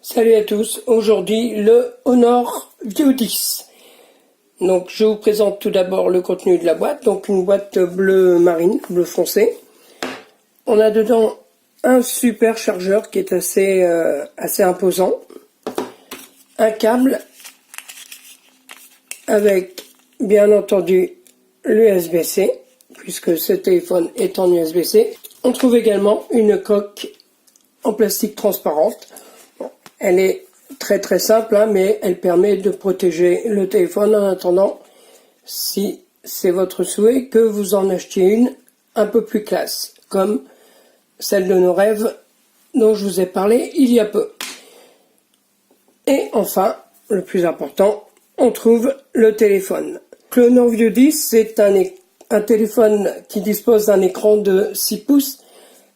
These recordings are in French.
Salut à tous, aujourd'hui le Honor View 10. Donc je vous présente tout d'abord le contenu de la boîte, donc une boîte bleu marine, bleu foncé. On a dedans un super chargeur qui est assez imposant, un câble avec bien entendu l'USB-C, puisque ce téléphone est en USB-C. On trouve également une coque en plastique transparente. Elle est très simple, mais elle permet de protéger le téléphone en attendant, si c'est votre souhait, que vous en achetiez une un peu plus classe, comme celle de nos rêves dont je vous ai parlé il y a peu. Et enfin, le plus important, on trouve le téléphone. Le Honor View 10, c'est un téléphone qui dispose d'un écran de 6 pouces,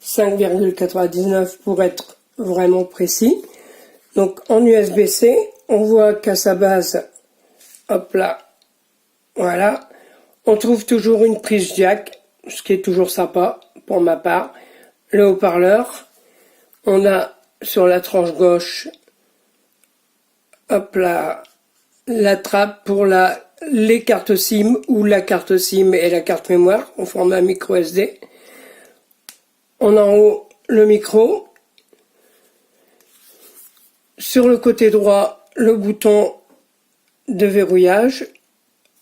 5,99 pour être vraiment précis. Donc en USB-C, on voit qu'à sa base, hop là, voilà, on trouve toujours une prise jack, ce qui est toujours sympa pour ma part. Le haut-parleur, on a sur la tranche gauche, hop là, la trappe pour les cartes SIM ou la carte SIM et la carte mémoire au format micro SD. On a en haut le micro. Sur le côté droit, le bouton de verrouillage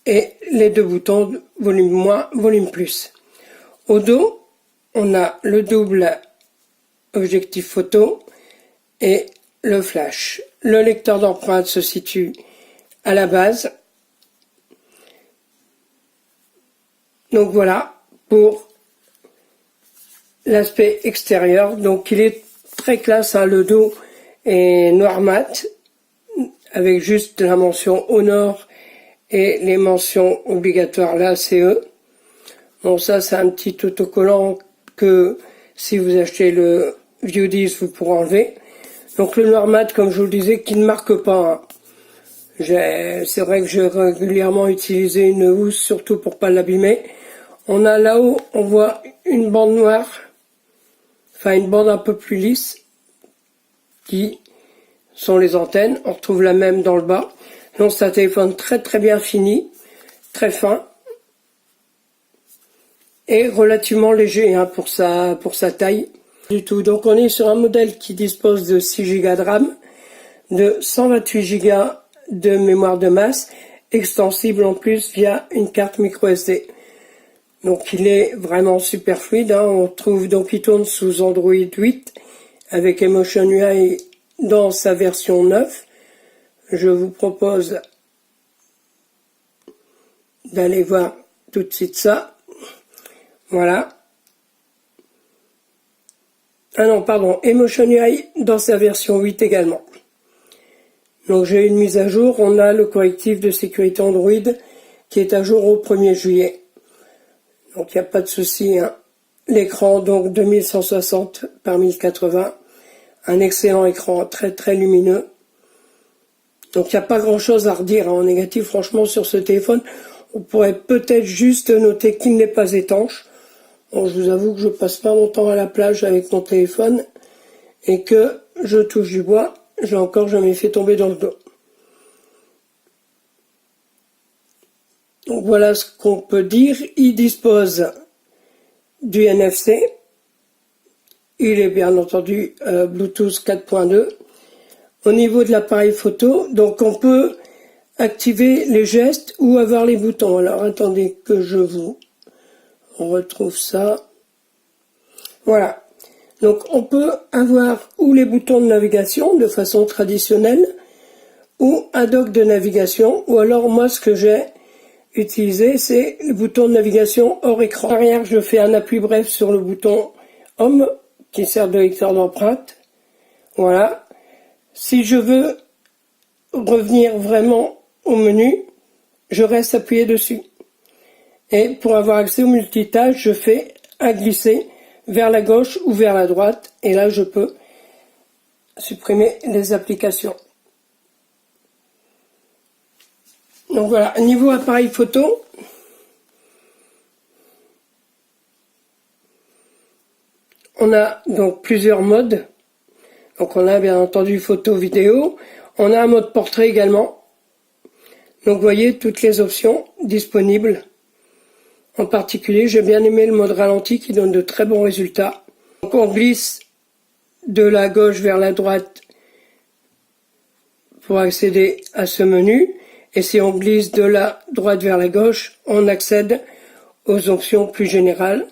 et les deux boutons volume moins, volume plus. Au dos, on a le double objectif photo et le flash. Le lecteur d'empreintes se situe à la base. Donc voilà pour l'aspect extérieur. Donc il est très classe, hein, le dos est noir mat avec juste la mention Honor et les mentions obligatoires, la CE. Bon, ça c'est un petit autocollant que si vous achetez le View 10 vous pourrez enlever. Donc le noir mat, comme je vous le disais, qui ne marque pas, hein. C'est vrai que j'ai régulièrement utilisé une housse, surtout pour pas l'abîmer. On a là-haut, on voit une bande noire, enfin une bande un peu plus lisse, qui sont les antennes. On retrouve la même dans le bas. Donc c'est un téléphone très bien fini, très fin et relativement léger, hein, pour sa taille. Du tout. Donc on est sur un modèle qui dispose de 6 Go de RAM, de 128 Go de mémoire de masse, extensible en plus via une carte micro SD. Donc il est vraiment super fluide, hein. On trouve donc il tourne sous Android 8 avec Emotion UI dans sa version 9. Je vous propose d'aller voir tout de suite ça. Voilà. Ah non, pardon, Emotion UI dans sa version 8 également. Donc j'ai une mise à jour, on a le correctif de sécurité Android qui est à jour au 1er juillet. Donc il n'y a pas de souci, hein. L'écran donc 2160 par 1080, un excellent écran très lumineux. Donc il n'y a pas grand chose à redire, hein, en négatif franchement sur ce téléphone. On pourrait peut-être juste noter qu'il n'est pas étanche. Bon, je vous avoue que je passe pas mon temps à la plage avec mon téléphone et que je touche du bois. J'ai encore jamais fait tomber dans le dos. Donc voilà ce qu'on peut dire. Il dispose du NFC. Il est bien entendu Bluetooth 4.2. Au niveau de l'appareil photo, donc on peut activer les gestes ou avoir les boutons. Alors attendez que je vous retrouve ça. Voilà. Donc on peut avoir ou les boutons de navigation de façon traditionnelle ou un dock de navigation, ou alors moi ce que j'ai utilisé c'est le bouton de navigation hors écran. Arrière, je fais un appui bref sur le bouton Home qui sert de lecteur d'empreintes. Voilà. Si je veux revenir vraiment au menu, je reste appuyé dessus. Et pour avoir accès au multitâche, je fais un glisser vers la gauche ou vers la droite. Et là, je peux supprimer les applications. Donc voilà, niveau appareil photo, on a donc plusieurs modes. Donc on a bien entendu photo, vidéo. On a un mode portrait également. Donc vous voyez toutes les options disponibles. En particulier, j'ai bien aimé le mode ralenti qui donne de très bons résultats. Donc on glisse de la gauche vers la droite pour accéder à ce menu. Et si on glisse de la droite vers la gauche, on accède aux options plus générales,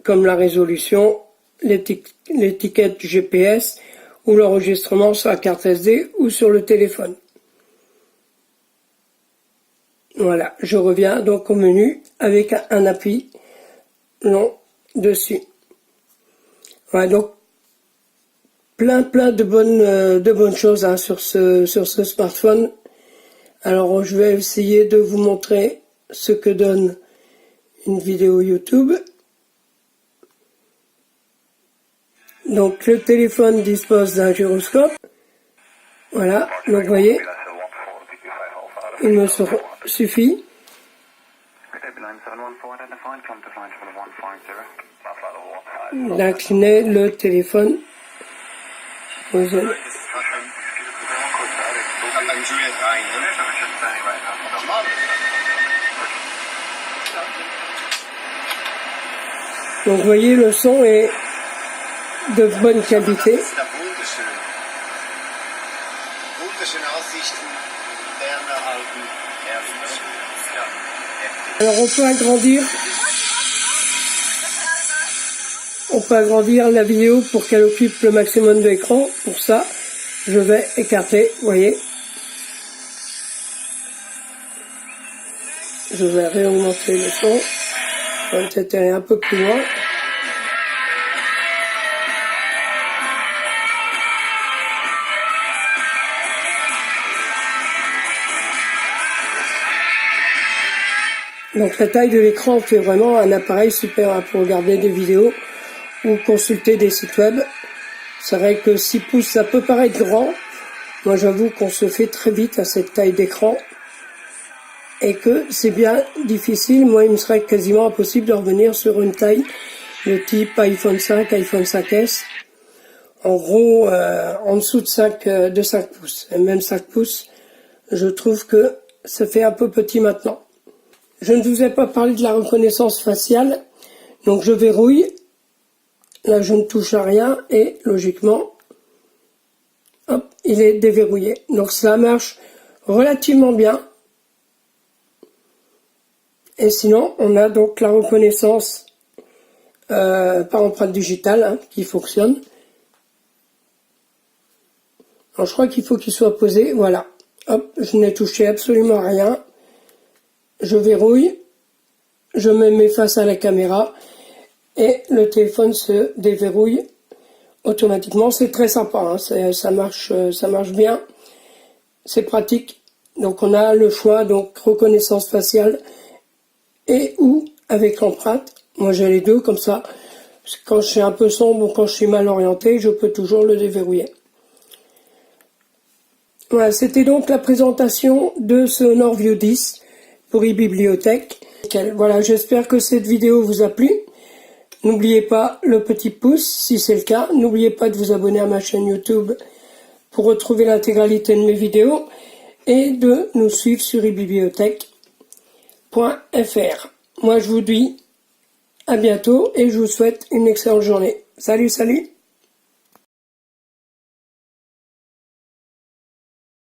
comme la résolution, l'étiquette GPS ou l'enregistrement sur la carte SD ou sur le téléphone. Voilà, je reviens donc au menu avec un appui long dessus. Voilà, donc plein de bonnes choses hein, sur ce smartphone. Alors je vais essayer de vous montrer ce que donne une vidéo YouTube. Donc le téléphone dispose d'un gyroscope. Voilà, donc vous voyez, il me suffit d'incliner le téléphone aux zones. Donc vous voyez, le son est de bonne qualité. Alors on peut agrandir la vidéo pour qu'elle occupe le maximum de l'écran. Pour ça, je vais écarter, vous voyez. Je vais réaugmenter le son. On va peut-être aller un peu plus loin. Donc la taille de l'écran fait vraiment un appareil super pour regarder des vidéos ou consulter des sites web. C'est vrai que 6 pouces ça peut paraître grand. Moi j'avoue qu'on se fait très vite à cette taille d'écran et que c'est bien difficile. Moi il me serait quasiment impossible de revenir sur une taille de type iPhone 5, iPhone 5S. En gros en dessous de 5 pouces. Et même 5 pouces, je trouve que ça fait un peu petit maintenant. Je ne vous ai pas parlé de la reconnaissance faciale, donc je verrouille, là je ne touche à rien et logiquement, hop, il est déverrouillé. Donc ça marche relativement bien. Et sinon, on a donc la reconnaissance par empreinte digitale hein, qui fonctionne. Alors je crois qu'il faut qu'il soit posé, voilà. Hop, je n'ai touché absolument à rien. Je verrouille, je me mets face à la caméra et le téléphone se déverrouille automatiquement. C'est très sympa, hein, ça marche bien, c'est pratique. Donc on a le choix, donc reconnaissance faciale et ou avec l'empreinte. Moi j'ai les deux, comme ça, quand je suis un peu sombre ou quand je suis mal orienté, je peux toujours le déverrouiller. Voilà, c'était donc la présentation de ce Honor View 10 pour e-bibliothèque. Voilà, j'espère que cette vidéo vous a plu. N'oubliez pas le petit pouce si c'est le cas. N'oubliez pas de vous abonner à ma chaîne YouTube pour retrouver l'intégralité de mes vidéos et de nous suivre sur ebibliothèque.fr. Moi je vous dis à bientôt et je vous souhaite une excellente journée. Salut, salut!